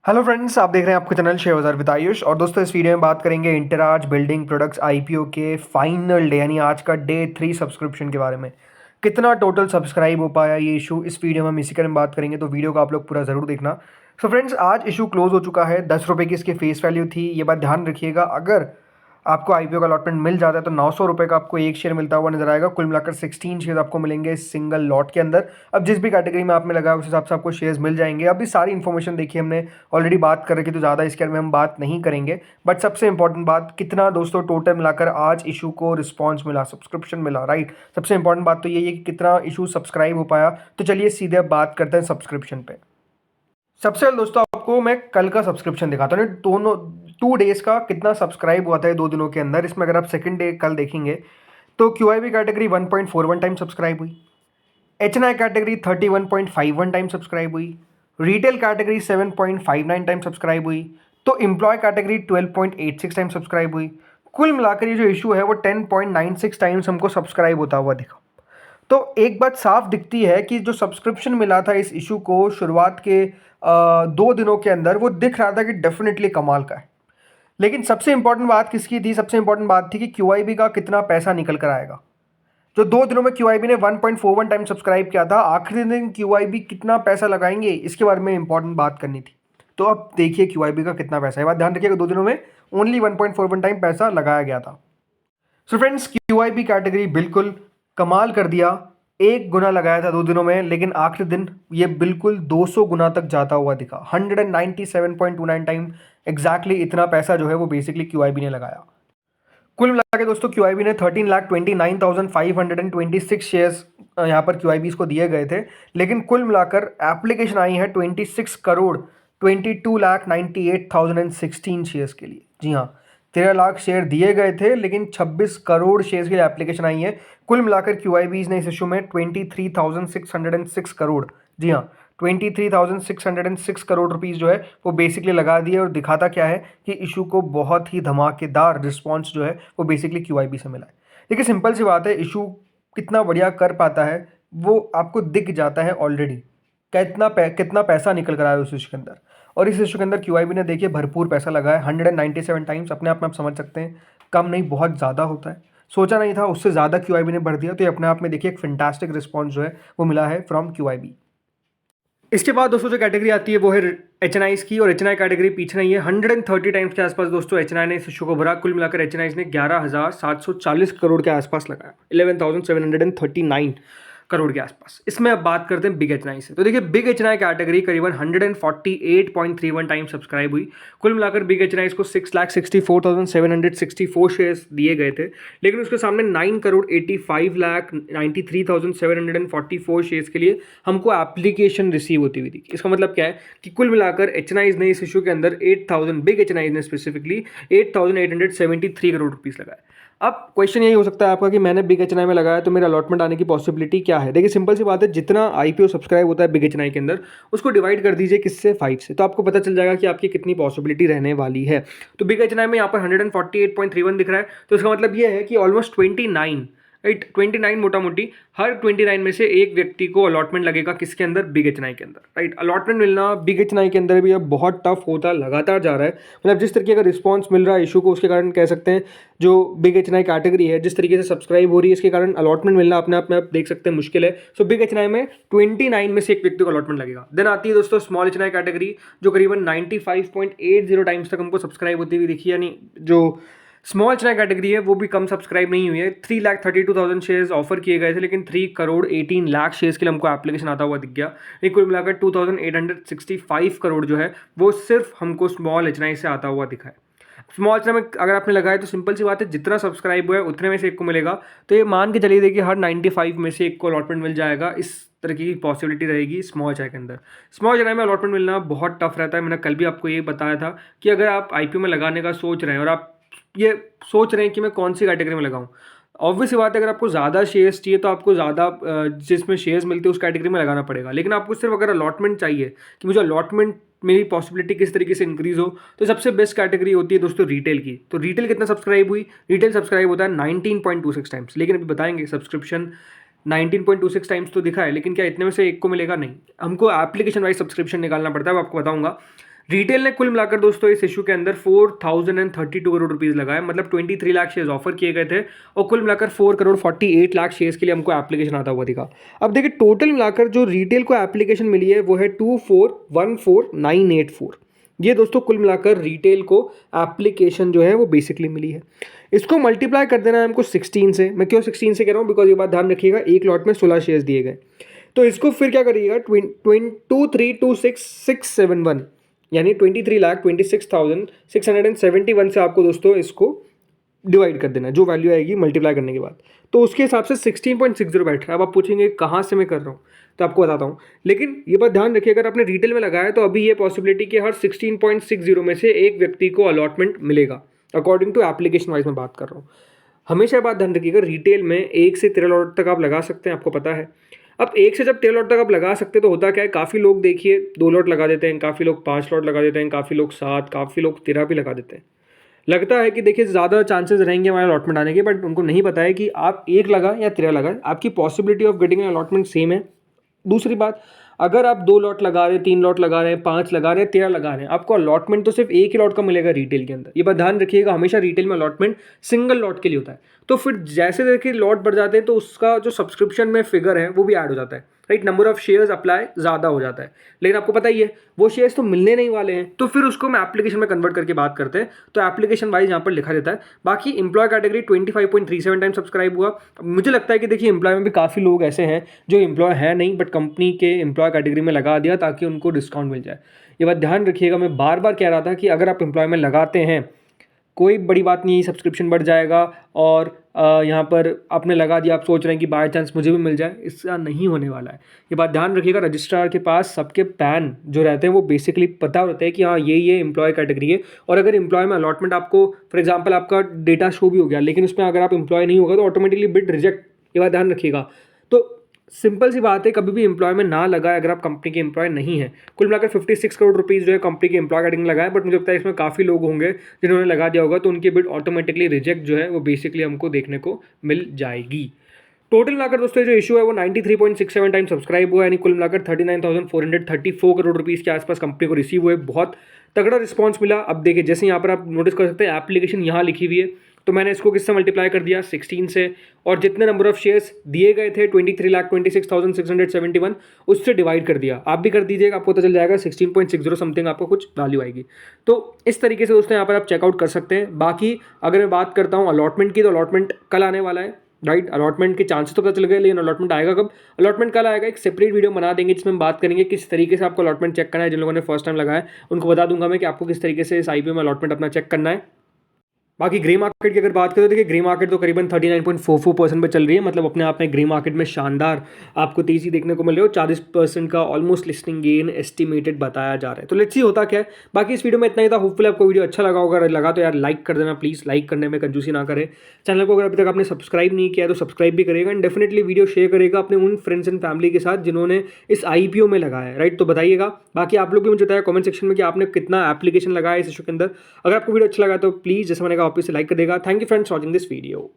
Hello friends, आप देख रहे हैं आपका चैनल शेयर बाजार विद आयुष। और दोस्तों, इस वीडियो में बात करेंगे इंटराज बिल्डिंग प्रोडक्ट्स आईपीओ के फाइनल डे यानी आज का डे 3 सब्सक्रिप्शन के बारे में। कितना टोटल सब्सक्राइब हो पाया ये इशू, इस वीडियो में हम इसी के बारे में बात करेंगे, तो वीडियो को आप लोग पूरा ज़रूर देखना। सो फ्रेंड्स, आज इशू क्लोज हो चुका है। 10 रुपये की इसकी फेस वैल्यू थी, ये बात ध्यान रखिएगा। अगर आपको आईपीओ का अलॉटमेंट मिल जाता है तो 900 रुपये का आपको एक शेयर मिलता हुआ नजर आएगा। कुल मिलाकर 16 शेयर आपको मिलेंगे इस सिंगल लॉट के अंदर। अब जिस भी कैटेगरी में आपने लगाया उस हिसाब से आपको शेयर्स मिल जाएंगे। अभी सारी इन्फॉर्मेशन देखिए, हमने ऑलरेडी बात कर रखी, तो ज़्यादा इसके बारे में हम बात नहीं करेंगे। बट सबसे इंपॉर्टेंट बात, कितना दोस्तों टोटल मिलाकर आज इशू को रिस्पॉन्स मिला, सब्सक्रिप्शन मिला, राइट। सबसे इंपॉर्टेंट बात तो यही है कि कितना इशू सब्सक्राइब हो पाया। तो चलिए सीधे अब बात करते हैं सब्सक्रिप्शन पे। सबसे पहले दोस्तों आपको मैं कल का सब्सक्रिप्शन दिखाता हूँ, दोनों 2 डेज का कितना सब्सक्राइब हुआ था 2 दिनों के अंदर। इसमें अगर आप सेकंड डे कल देखेंगे तो क्यूआईबी कैटेगरी 1.41 टाइम सब्सक्राइब हुई, एचएनआई कैटेगरी 31.51 टाइम सब्सक्राइब हुई, रिटेल कैटेगरी 7.59 टाइम सब्सक्राइब हुई, तो एम्प्लॉय कैटेगरी 12.86 टाइम सब्सक्राइब हुई। कुल मिलाकर ये जो इशू है वो 10.96 टाइम्स हमको सब्सक्राइब होता हुआ दिखा। तो एक बात साफ दिखती है कि जो सब्सक्रिप्शन मिला था इस इशू को शुरुआत के 2 दिनों के अंदर, वो दिख रहा था कि डेफिनेटली कमाल का है। लेकिन सबसे इंपॉर्टेंट बात किसकी थी? सबसे इंपॉर्टेंट बात थी कि क्यूआईबी का कितना पैसा निकल कर आएगा। जो 2 दिनों में क्यूआईबी ने 1.41 टाइम सब्सक्राइब किया था, आखिरी दिन क्यूआईबी कितना पैसा लगाएंगे इसके बारे में इंपॉर्टेंट बात करनी थी। तो अब देखिए क्यूआईबी का कितना पैसा है। बात ध्यान रखिएगा, 2 दिनों में ओनली 1.41 टाइम पैसा लगाया गया था। सो फ्रेंड्स, क्यूआईबी कैटेगरी बिल्कुल कमाल कर दिया। 1 गुना लगाया था 2 दिनों में, लेकिन आखिरी दिन ये बिल्कुल 200 गुना तक जाता हुआ दिखा। 197.29 टाइम एग्जैक्टली इतना पैसा जो है वो बेसिकली क्यूआईबी ने लगाया। कुल मिला के दोस्तों क्यूआईबी ने 13,29,526 शेयर्स यहाँ पर क्यूआईबी को दिए गए थे। लेकिन कुल मिलाकर एप्लीकेशन आई है 26,22,98,016 शेयर्स के लिए। जी हाँ, 13 लाख शेयर दिए गए थे, लेकिन 26 करोड़ शेयर्स की एप्लीकेशन आई है। कुल मिलाकर क्यूआईबी ने इस इशू में 23,606 करोड़, जी हाँ, 23,606 करोड़ रुपीस जो है वो बेसिकली लगा दिए। और दिखाता क्या है कि इशू को बहुत ही धमाकेदार रिस्पांस जो है वो बेसिकली क्यूआईबी से मिला है। देखिए सिंपल सी बात है, इशू कितना बढ़िया कर पाता है वो आपको दिख जाता है ऑलरेडी। कितना पैसा निकल कर आया उस इशू के अंदर। और इस इशू के अंदर क्यूआईबी ने देखिए भरपूर पैसा लगाया, 197 टाइम्स। अपने आप में आप समझ सकते हैं कम नहीं, बहुत ज़्यादा होता है। सोचा नहीं था उससे ज़्यादा क्यूआईबी ने भर दिया, तो ये अपने आप में देखिए एक फैंटास्टिक रिस्पॉन्स जो है वो मिला है फ्रॉम क्यूआईबी। इसके बाद दोस्तों जो कैटेगरी आती है वो है एचएनआईज की, और एचएनआई कैटेगरी पीछे नहीं है। 130 टाइम्स के आसपास दोस्तों एचएनआई ने इस इशू को भरा। कुल मिलाकर एचएनआईज ने 11,740 करोड़ के आसपास लगाया, 11,739 करोड़ के आसपास। इसमें अब बात करते हैं बिग एचएनआई से। तो देखिए बिग एचएनआई कैटेगरी करीबन 148.31 टाइम सब्सक्राइब हुई। कुल मिलाकर बिग एचएनआई को 6,64,764 शेयर्स दिए गए थे, लेकिन उसके सामने 9,85,93,744 शेयर्स के लिए हमको एप्लीकेशन रिसीव होती हुई थी। इसका मतलब क्या है कि कुल मिलाकर एचएनआईज ने इस इशू के अंदर 8,000, बिग एचएनआईज ने स्पेसिफिकली 8,873 करोड़ रुपीस लगाए। अब क्वेश्चन यही हो सकता है आपका कि मैंने बिग एचएनआई में लगाया तो मेरा अलॉटमेंट आने की पॉसिबिलिटी क्या है। देखिए सिंपल सी बात है, जितना आईपीओ सब्सक्राइब होता है बिग एचएनआई के अंदर उसको डिवाइड कर दीजिए किससे, 5 से, तो आपको पता चल जाएगा कि आपकी कितनी पॉसिबिलिटी रहने वाली है। तो बिग एचएनआई में यहाँ पर 148.31 दिख रहा है, तो इसका मतलब ये है कि ऑलमोस्ट 29, राइट, 29 मोटा मोटी हर 29 में से एक व्यक्ति को अलॉटमेंट लगेगा किसके अंदर, बिग एचएनआई के अंदर, राइट। अलॉटमेंट मिलना बिग एचएनआई के अंदर भी अब बहुत टफ होता लगातार जा रहा है। मतलब जिस तरीके का रिस्पांस मिल रहा है इशू को, उसके कारण कह सकते हैं जो बिग एचएनआई कैटेगरी है जिस तरीके से सब्सक्राइब हो रही है, इसके कारण अलॉटमेंट मिलना अपने आप में आप देख सकते हैं मुश्किल है। सो बिग एचएनआई में 29 में से एक व्यक्ति को अलॉटमेंट लगेगा। देन आती है दोस्तों स्मॉल एचएनआई कैटेगरी, जो करीबन 95.80 टाइम्स तक हमको सब्सक्राइब होती हुई दिखी। यानी जो स्मॉल एचएनआई कैटेगरी है वो भी कम सब्सक्राइब नहीं हुई है। 3,32,000 शेयर्स ऑफर किए गए थे, लेकिन 3,18,00,000 शेयर्स के लिए हमको एप्लीकेशन आता हुआ दिख गया। ये कुल मिलाकर 2,865 करोड़ जो है वो सिर्फ हमको स्मॉल एचएनआई से आता हुआ दिखा है। स्मॉल एचएनआई में अगर आपने लगाया तो सिंपल सी बात है, जितना सब्सक्राइब हुआ है उतने में से एक को मिलेगा। तो ये मान के चलिए देखिए हर 95 में से एक को अलॉटमेंट मिल जाएगा। इस तरह की पॉसिबिलिटी रहेगी स्मॉल एचएनआई के अंदर। स्मॉल एचएनआई में अलॉटमेंट मिलना बहुत टफ रहता है। मैंने कल भी आपको ये बताया था कि अगर आप आईपीओ में लगाने का सोच रहे हैं और आप ये सोच रहे हैं कि मैं कौन सी कैटेगरी में लगाऊं, ऑब्वियस सी बात है अगर आपको ज़्यादा शेयर्स चाहिए तो आपको ज़्यादा जिसमें शेयर्स मिलते हैं उस कैटेगरी में लगाना पड़ेगा। लेकिन आपको सिर्फ अगर अलॉटमेंट चाहिए कि मुझे अलॉटमेंट मेरी पॉसिबिलिटी किस तरीके से इंक्रीज हो, तो सबसे बेस्ट कैटेगरी होती है दोस्तों रिटेल की। तो रिटेल कितना सब्सक्राइब हुई? रिटेल सब्सक्राइब होता है 19.26 टाइम्स, लेकिन अभी बताएंगे सब्सक्रिप्शन 19.26 टाइम्स तो दिखा है, लेकिन क्या इतने में से एक को मिलेगा? नहीं, हमको एप्लीकेशन वाइज सब्सक्रिप्शन निकालना पड़ता है, वो आपको बताऊंगा। रिटेल ने कुल मिलाकर दोस्तों इस इशू के अंदर 4032 करोड़ रुपीस लगाए, मतलब 23 लाख शेयर्स ऑफर किए गए थे और कुल मिलाकर 4 करोड़ 48 लाख शेयर्स के लिए हमको एप्लीकेशन आता हुआ दिखा। अब देखिए टोटल मिलाकर जो रिटेल को एप्लीकेशन मिली है वो है 2414984। ये दोस्तों कुल मिलाकर रिटेल को एप्लीकेशन जो है वो बेसिकली मिली है। इसको मल्टीप्लाई कर देना है हमको 16 से। मैं क्यों 16 से कह रहा हूँ, बिकॉज ये बात ध्यान रखिएगा, एक लॉट में 16 शेयर्स दिए गए। तो इसको फिर क्या करिएगा, 2326671 यानी 23,26,671 से आपको दोस्तों इसको डिवाइड कर देना, जो वैल्यू आएगी मल्टीप्लाई करने के बाद, तो उसके हिसाब से 16.60 बैठ रहा है। अब आप पूछेंगे कहाँ से मैं कर रहा हूँ, तो आपको बताता हूँ। लेकिन ये बात ध्यान रखिए, अगर आपने रिटेल में लगाया तो अभी ये पॉसिबिलिटी कि हर 16.60 में से एक व्यक्ति को अलॉटमेंट मिलेगा, अकॉर्डिंग टू एप्लीकेशन वाइज मैं बात कर रहा हूँ। हमेशा बात ध्यान रखिएगा, रिटेल में 1 से 13 लॉट तक आप लगा सकते हैं, आपको पता है। अब 1 से जब 13 लॉट तक आप लगा सकते हैं तो होता क्या है, काफ़ी लोग देखिए 2 लॉट लगा देते हैं, काफ़ी लोग 5 लॉट लगा देते हैं, काफ़ी लोग 7, काफ़ी लोग 13 भी लगा देते हैं। लगता है कि देखिए ज़्यादा चांसेस रहेंगे हमारे अलॉटमेंट आने के, बट उनको नहीं पता है कि आप 1 लगा या 13 लगा, आपकी possibility of getting allotment same है। दूसरी बात, अगर आप 2 लॉट लगा रहे हैं, 3 लॉट लगा रहे हैं, 5 लगा रहे हैं, 13 लगा रहे हैं, आपको अलॉटमेंट तो सिर्फ एक ही लॉट का मिलेगा रिटेल के अंदर। ये बात ध्यान रखिएगा, हमेशा रिटेल में अलॉटमेंट सिंगल लॉट के लिए होता है। तो फिर जैसे देखिए लॉट बढ़ जाते हैं तो उसका जो सब्सक्रिप्शन में फिगर है वो भी ऐड हो जाता है, right. Number of shares apply ज़्यादा हो जाता है, लेकिन आपको पता ही है वो शेयर्स तो मिलने नहीं वाले हैं, तो फिर उसको हम एप्लीकेशन में कन्वर्ट करके बात करते हैं। तो एप्लीकेशन वाइज यहाँ पर लिखा रहता है। बाकी एम्प्लॉय कैटेगरी 25.37 टाइम सब्सक्राइब हुआ। मुझे लगता है कि देखिए एम्प्लॉय में भी काफ़ी लोग ऐसे हैं जो एम्प्लॉय है नहीं, बट कंपनी के एम्प्लॉय कैटेगरी में लगा दिया ताकि उनको डिस्काउंट मिल जाए। ये बात ध्यान रखिएगा, मैं बार बार कह रहा था कि अगर आप एम्प्लॉय में लगाते हैं कोई बड़ी बात नहीं, सब्सक्रिप्शन बढ़ जाएगा। और यहाँ पर आपने लगा दिया, आप सोच रहे हैं कि बाय चांस मुझे भी मिल जाए, इसका नहीं होने वाला है। ये बात ध्यान रखिएगा, रजिस्ट्रार के पास सबके पैन जो रहते हैं वो बेसिकली पता होता है कि हाँ ये एम्प्लॉय कैटेगरी है। और अगर एम्प्लॉय में अलॉटमेंट आपको फॉर एग्जांपल आपका डेटा शो भी हो गया, लेकिन उसमें अगर आप एम्प्लॉय नहीं होगा तो ऑटोमेटिकली बिड रिजेक्ट, ये बात ध्यान रखिएगा। तो सिंपल सी बात है, कभी भी एम्प्लॉय में ना लगाए अगर आप कंपनी के एम्प्लॉय नहीं है। कुल मिलाकर 56 करोड़ रुपीज़ जो है कंपनी के एम्प्लॉय कैटेगरी में लगाए, बट मुझे लगता है इसमें काफ़ी लोग होंगे जिन्होंने लगा दिया होगा, तो उनकी बिड ऑटोमेटिकली रिजेक्ट जो है वो बेसिकली हमको देखने को मिल जाएगी। टोटल मिलाकर दोस्तों जो इशू है वो 93.67 टाइम सब्सक्राइब हुआ, यानी कुल मिलाकर 39,434 करोड़ रुपीज़ के आसपास कंपनी को रिसीव हुए। बहुत तगड़ा रिस्पॉन्स मिला। अब देखिए जैसे यहाँ पर आप नोटिस कर सकते हैं एप्लीकेशन यहाँ लिखी हुई है, तो मैंने इसको किससे मल्टीप्लाई कर दिया, 16 से, और जितने नंबर ऑफ शेयर्स दिए गए थे 23,26,671 उससे डिवाइड कर दिया। आप भी कर दीजिएगा, आपको पता चल जाएगा 16.60 समथिंग आपको कुछ वैल्यू आएगी। तो इस तरीके से दोस्तों यहाँ पर आप चेकआउट कर सकते हैं। बाकी अगर मैं बात करता हूँ अलॉटमेंट की, तो अलॉटमेंट कल आने वाला है, राइट। अलॉटमेंट के चांसेस तो पता चल गए, लेकिन अलॉटमेंट आएगा कब, अलॉटमेंट कल आएगा। एक सेपरेट वीडियो बना देंगे जिसमें हम बात करेंगे किस तरीके से आपको अलॉटमेंट चेक करना है। जिन लोगों ने फर्स्ट टाइम लगाया उनको बता दूंगा मैं कि आपको किस तरीके से इस आईपीओ में अलॉटमेंट अपना चेक करना है। बाकी ग्रे मार्केट की अगर बात करें तो देखिए ग्रे मार्केट तो करीबन 39.44% पे चल रही है, मतलब अपने आप में ग्रे मार्केट में शानदार आपको तेजी देखने को मिल रही है। 40% का ऑलमोस्ट लिस्टिंग गेन एस्टिमेटेड बताया जा रहा है। तो लेट्स सी होता क्या है। बाकी इस वीडियो में इतना ही था। होपफुली आपको वीडियो अच्छा लगा होगा, अगर लगा तो यार लाइक कर देना प्लीज़, लाइक करने में कंजूसी ना करें। चैनल को अगर अभी तक आपने सब्सक्राइब नहीं किया तो सब्सक्राइब भी करेगा, एंड डेफिनेटली वीडियो शेयर करेगा अपने उन फ्रेंड्स एंड फैमिली के साथ जिन्होंने इस आईपीओ में लगाया है, राइट। तो बताइएगा। बाकी आप लोग भी मुझे बताया कमेंट सेक्शन में कि आपने कितना एप्लीकेशन लगाया इस इशू के अंदर। अगर आपको वीडियो अच्छा लगा तो प्लीज़ जैसे मैंने कहा वापस से लाइक कर देगा। Thank you friends for watching this video.